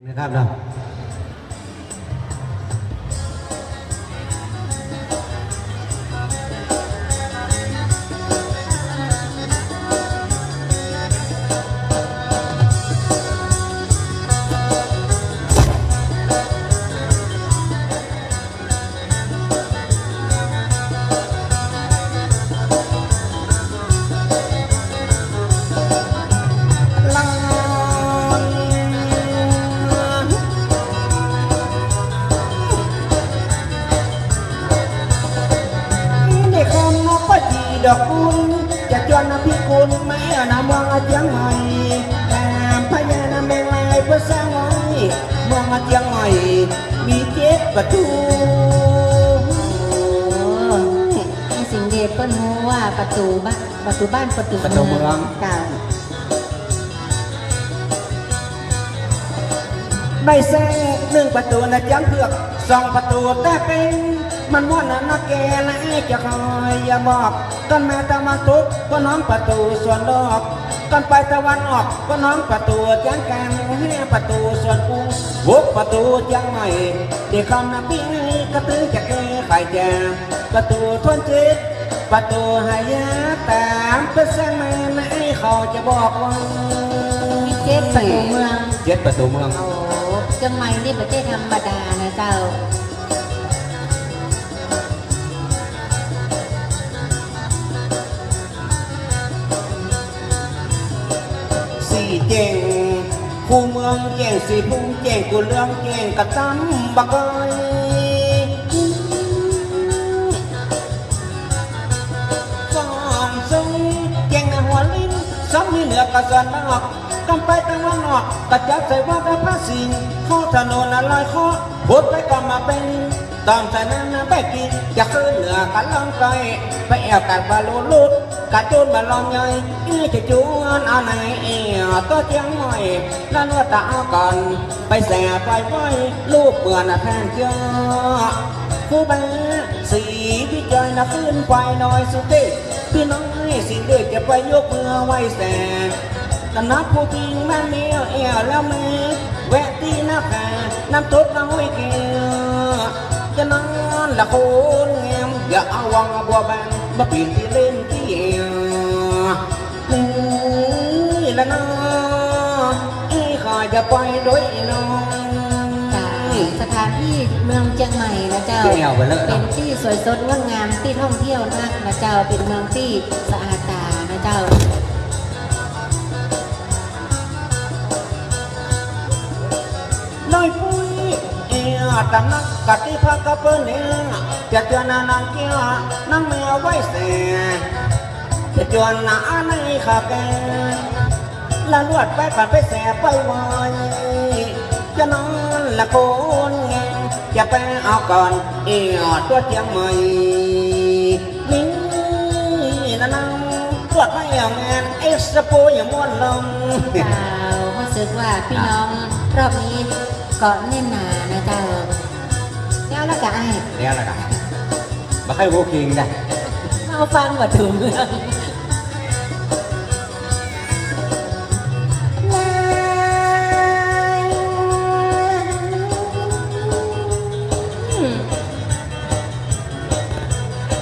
นะครับเนาะดอกบุญจะจวนพิกุลไม่นำเมืองเจียงใหม่แต่พญานำแมงลายเพื่อสร้างไว้เมืองเจียงใหม่มี7 ประตูสิ่งเด็ดเปิ้นฮู้ว่าประตูบ้านประตูเมืองเก่าได้แซง1 ประตูนะจังเผือก2 ประตูแต่เป็นมันว่านักแกและจะคอยอย่าบอกต้นแม่ตะวันตกก็น้องประตูส่วนดอกต้นไปตะวันออกก็น้องประตูจังกัน5 ประตูส่วนกู6 ประตูจังใหม่เด็กคำนับปีกระตือจะแก้ไขแจประตูทนจิตประตูหายาตามเพื่อสร้างแม่ไหนเขาจะบอกว่า7 ประตูเมือง7 ประตูเมืองโอ้จังใหม่นี่ประเทศธรรมดานะเจ้าเก่งผู้เมืองเก่งสีพุ่งเก่งกูเรื่องเก่งกระตั้มบักเอ้ยสอนซึ่งเก่งในหัวลิ้นซ้ำมีเหนือกระสานนอกกำไปตะวันออกกระจับใส่ว่าได้พระสิงข้อถนนอะไรข้อพูดไปก็มาเป็นตามใส่นั้นไปกินจะขึ้นเหนือกันลองไกลไปแอวกันบาลูลุดกระจุนมาลองใหญ่จะจวนเอาไหนตัวเจียงใหม่นั่นว่าตาก่อนไปแสไปไว้ลูกเปื่อนแทนเจ้าผู้แม่สีพี่ใจนะขึ้นไปหน่อยสุดที่พี่น้อยสิ่งเด็กจะไปยกมือไว้แสกันนับผู้พิงแม่เมียแล้วแม่แวะที่หน้าแผ่น้ำทุบน้อยเกี่ยวจะนอนละคนเงียบอย่าเอาวังบัวแบนมาปีนที่เล่นที่นี่ละน้อขอจะไปด้วยน้องสถานที่เมืองเชียงใหม่นะเจ้าเป็นที่สวยสดงดงามที่ท่องเที่ยวนักนะเจ้าเป็นเมืองที่สะอาดตานะเจ้าน้อยปุ้ยตำนักกัดที่พักกับเปิ้ลเนี่ยจะเจอนานางเกี้ยนางแมวไว้เสียจะจวนหนาในขาแกละลวดไปผ่านไปแสบไปไว้จะนอนละโคนแงจะไปเอาก่อนตัวเจียงใหม่นี่นะน้องตรวจไม่เอางานเอ็กซ์โปอย่างม้วนลงเจ้ารู้สึกว่าพี่น้องรอบนี้เกาะแน่นหนานะเจ้าแล้วละกันแล้วละกันมาให้โวคิงได้เอาฟังว่าถึงเมือง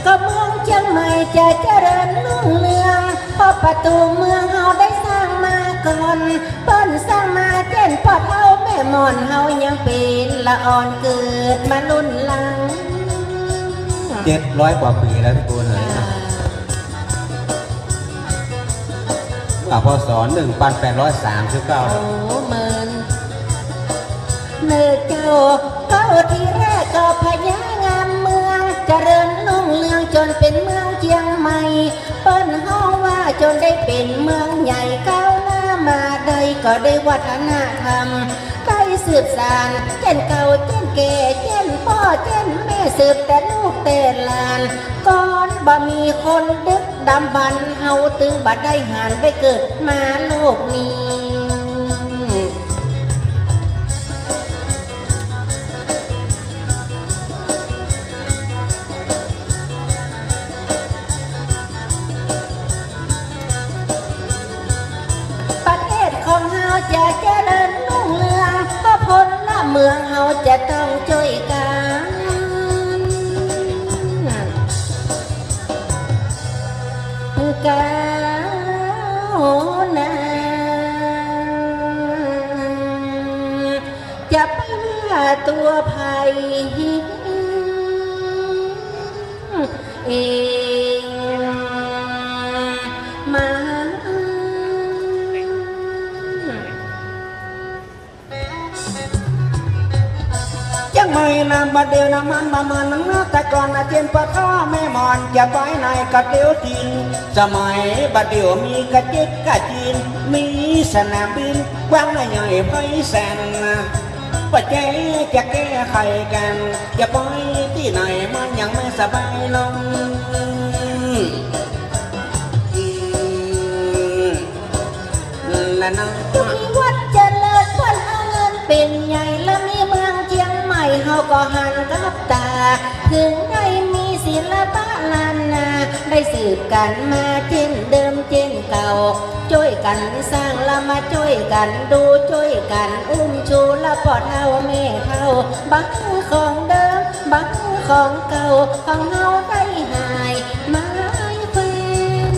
ก็เมืองเชียงใหม่จะเจริญรุ่งเรืองเพราะประตูเมืองเฮาได้สร้างมาก่อนเปิ้นสร้างมาเช่นพ่อเฒ่าแม่หมอนเฮายังเป็นละอ่อนเกิดมารุ่นหลัง700 กว่าปีแล้วพี่กูเลยพศ1839โอ้เมินเนื้อเจ้าก็ที่แรกก็พญางามเมืองเจริญรุ่งเรืองจนเป็นเมืองเชียงใหม่เปิ้นเฮาว่าจนได้เป็นเมืองใหญ่ก้าวหน้ามาได้ก็ได้วัฒนธรรมได้สืบสานเช่นเก่าเช่นแก่เช่นพ่อเช่นแม่สืบแต่ลูกแต่หลานก่อนบ่มีคนดึกดำบรรพ์เฮาตึงบัดได้หันไปเกิดมาโลกนี้ประเทศของเฮาจะเจริญรุ่งเรืองก็พ้ จะต้องช่วยกันก้าวหน้าจะป้าตัวภัยเองมา ยังไม่นานบัดเดียวน้ำมันมาเมินนังนะแต่ก่อนอาเจียนปะท้อแม่มอนอย่าไปไหนกะเดียวจีนสมัยบัดเดียวมีกะจิกกะจีนมีสนามบินกว้างใหญ่ไพแสนปัจจัยจะแก้ไขกันจะไปที่ไหนมันยังไม่สบายลงและน้อง มีวัดเจริญวันเอาเงินเป็นใหญ่และมีเมืองเชียงใหม่เฮาก็หันกับตาถึงได้มีศิลปะล้านนาได้สืบกันมาเช่นเดิมเช่นเก่าช่วยกันสร้างและมาช่วยกันดูช่วยกันอุ้มชูและปอดเท่าแม่เท่าบังของเดิมบังของเก่าของเฮาได้หายมาเป็น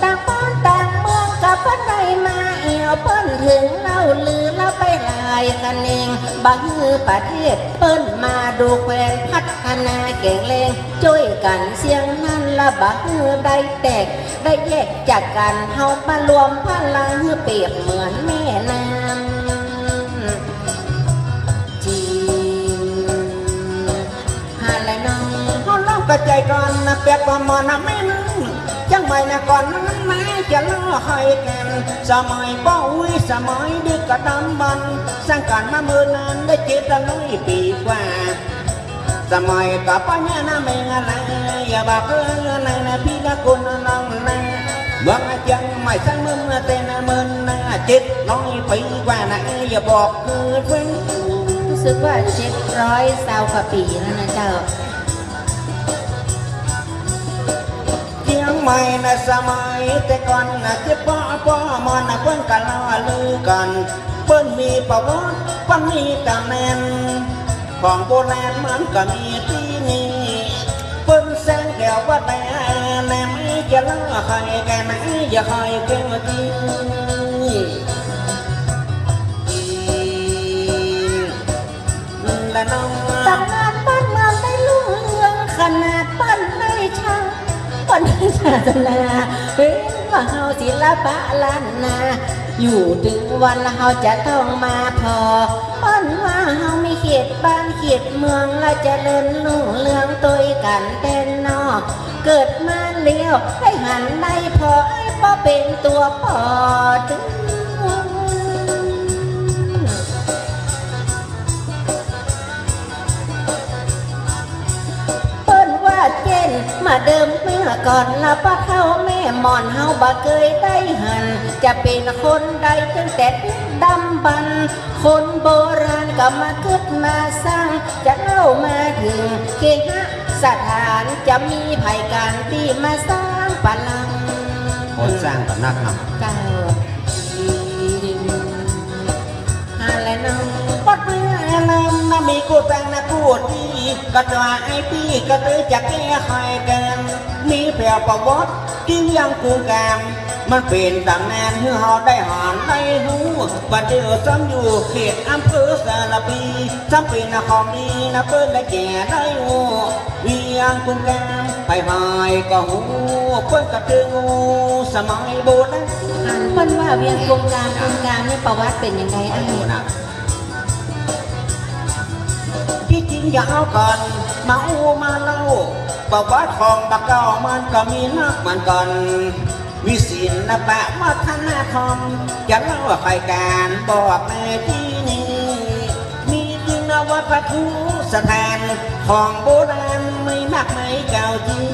ต่างบ้านต่างเมืองกับเพิ่นได้มาเอี่ยวเพิ่นถึงเล่าลือแล้วไปหลายกันเองบางมือประเทศเปิ้นมาดูแควนพัฒนาเก่งแรงช่วยกันเสียงนั้นละบางมือได้แตกได้แยกจากกันเฮามารวมพลังเปรียบเหมือนแม่น้ำจีนฮาและน้อง เขาเล่ากระจายก่อนนะเปียกประมาณนะไม่นึงจังไม่นะก่อนนั้นแม้จะเล่าให้แกันสมัยป้าอุ้ยสมัยดึกกระดำบันสร้างการมาเมื่อนานได้700 ปีกว่าสมัยกับป้าเนี่ยนะไม่งานอย่าบอกเรื่องในนะพี่ละคนน้องนะเมื่อจังไม่สร้างเมื่อแต่นะเมื่อนะ700 ปีกว่านะอย่าบอกเกิดเว้น รู้สึกว่า700 กว่าปีแล้วนะเจ้า เชียงใหม่นะสมัยแต่ก่อนนะเจ็บป้อมันนะเพิ่นกันเล่าลือกันเพิ่นมีประวัติเพิ่นมีตำแหน่งของโบราณมันก็มีที่นี่เพิ่นแสงแก้วว่าแต่แน่ไม่จะเล่าใครแกไหนอย่าใครเก่งจริงและน้อง ตำนานบ้านเมืองได้ลุ่งเรืองขนาดปั้นได้ช่างปั้นได้ศาสนาเห็นว่าเฮาศิลปะล้านนาอยู่ถึงวันเฮาจะต้องมาพอปั้นว่าเฮามีเขตบ้านเขตเมืองและเจริญรุ่งเรืองตัวกันแต่นอกเกิดมาเลี้ยวให้หันได้พอไอ้ป้อเป็นตัวปอถึง เปิ้นว่าเจนมาเดิมเมื่อก่อนละป้าเท่าแม่หมอนเฮาบ่เคยได้หันจะเป็นคนใดตั้งแต่ดำบันคนโบราณก็มาเกิดมาสร้างจะเล่ามาถึงเกหะสถานจะมีภัยการที่มาสร้างพลัง คนสร้างกับนักนำ เก้าอะไรน้องปดเมื่อ น้ำน้ำมีกูแต่งนะกูดีก็จะไอ้พี่ก็เลยจะแก้ไขกันมีแผลประวัติที่ยังกูแกมมันเป็นตำนานที่เราได้หานได้หูบัดเดียวซ้ำอยู่เขตอำเภอสารพีซ้ำเป็นของดีนะเปิ้ลได้แก่ได้หูเวียงกูแกมไปหายก็หูเปิ้ลก็ถึงสมัยโบราณ อ่านเพิ่นว่าเวียงกงกลางนี่ประวัติเป็นยังไงไอ้ ที่จริงอย่าเอาก่อนมาอู้มาเล่าประวัติของบักเก่ามันก็มีนักมันก่อนวิศิลปะวัฒนธรรมจะเล่าใครการบอกในที่นี้มีจริงนะวัดพระทุสถานของโบราณไม่มากไม่เก่าจริง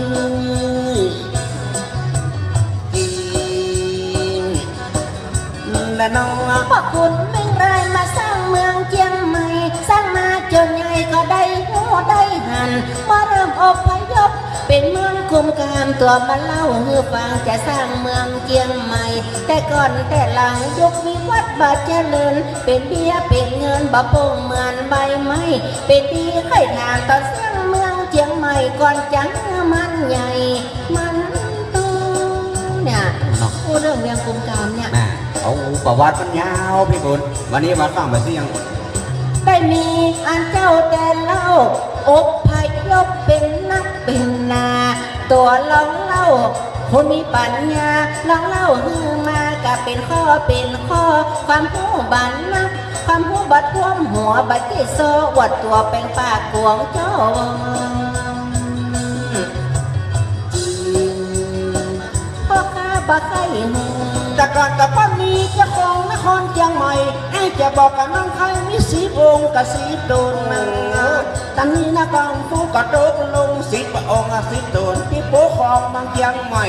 และน้อง พวกคุณเม่งรายมาสร้างเมืองเชียงใหม่สร้างมาจนใหญ่ก็ได้หัวได้หันมาเริ่มอพยพ เป็นเมืองคุมกามตัวมาเล่าฮือฟังจะสร้างเมืองเจียงใหม่ แต่ก่อนแต่หลังยุควิวัฒน์บาดเจริญเป็นเบี้ยเป็นเงินบะปงเหมือนใบไม้เป็นดีไข่ทางตอนสร้างเมืองเจียงใหม่ก่อนจังมันใหญ่มันโตเนี่ยพูดเรื่องเมืองคุมกามเนี่ย น่ะเอาประวัติมันยาวพี่บุญวันนี้มาฟังมาเสียง ได้มีอันเจ้าแต่เล่าอบพยพเป็นนักเป็นนา ตัวลองเล่าคนมีปัญญาลองเล่าฮือมาก็เป็นข้อเป็นข้อความหูบันนักความหูบัดท่วมหัวบัดที่โซวัดตัวเป็นปากกวงเจ้าพ่อข้าบักไข่หู แต่ก่อนกับป้ามีเจ้าของนครเชียงใหม่ไอ้จะบอกกับน้องใครมีสีองค์กับสีโดนนังตอนนี้นะกองผู้กระโดดลงสีพระองค์สีโดนที่โป๊ของเมืองเชียงใหม่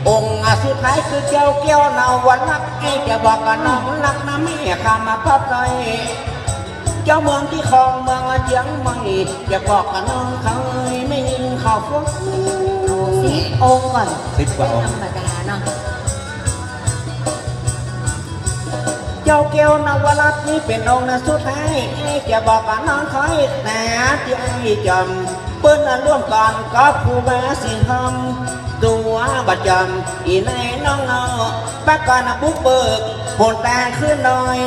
องค์สุดท้ายคือเจ้าแก้วนาวันนักไอ้จะบอกกับน้องรักนะแม่ข้ามาพับไรเจ้าเมืองที่คลองเมืองเชียงใหม่จะบอกกับน้องเคยไม่ยินข่าวฟุ้ง 10 องค์ก่อน 10 กว่าองค์ ธรรมดาเนาะ เจ้าแก้วนวรัตน์นี่เป็นองค์สุดท้ายนี่จะบอกกับน้องคอยแต่ที่ไอ้จำเปิ้นร่วมกันกับผู้แม่สิทำตัวบัดจำอีในน้องเนาปากการบุกเบิกผลแต่ขึ้นหน่อย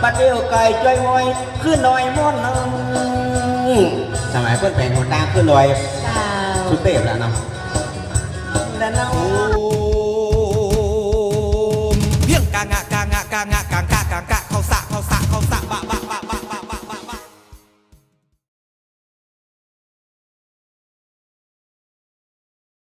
บัดเดียวไก่จ้อยมอยขึ้นหน่อยม้วนนึงสมัยเปิ้นเป็นผลแต่ขึ้นหน่อย เจ้า สุดเต็มแล้วเนาะแล้วเนาะ เพียงกางะกางะกางะกางกะกางกะเขาสะบะบะบะ